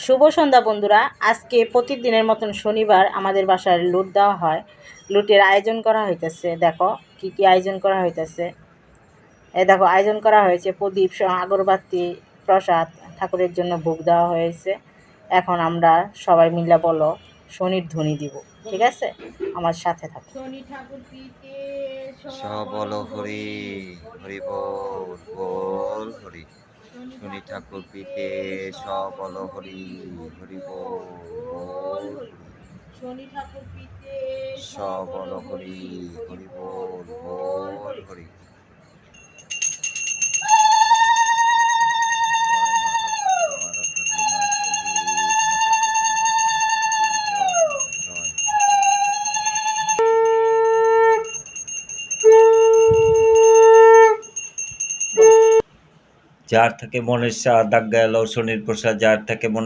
শুভ সন্ধ্যা বন্ধুরা। আজকে প্রতিদিনের মতন শনিবার আমাদের বাসায় লুট দেওয়া হয়। লুটের আয়োজন করা হইতেছে। দেখো কি কি আয়োজন করা হইতেছে। দেখো আয়োজন করা হয়েছে প্রদীপ, আগরবাতি, প্রসাদ, ঠাকুরের জন্য ভোগ দেওয়া হয়েছে। এখন আমরা সবাই মিলে বলো শনির ধ্বনি দিব। ঠিক আছে, আমার সাথে থাকো। শনি ঠাকুর পিতে সব বলো হরি হরি বল বল হরি। শনি ঠাকুর পিতে সব বলো হরি হরি বল বল হরি। শনি ঠাকুর পিতে সব বলো হরি হরি বল বল হরি। যার থেকে মনের সাধ আজ্ঞা এলো শনির প্রসাদ, যার থেকে মনের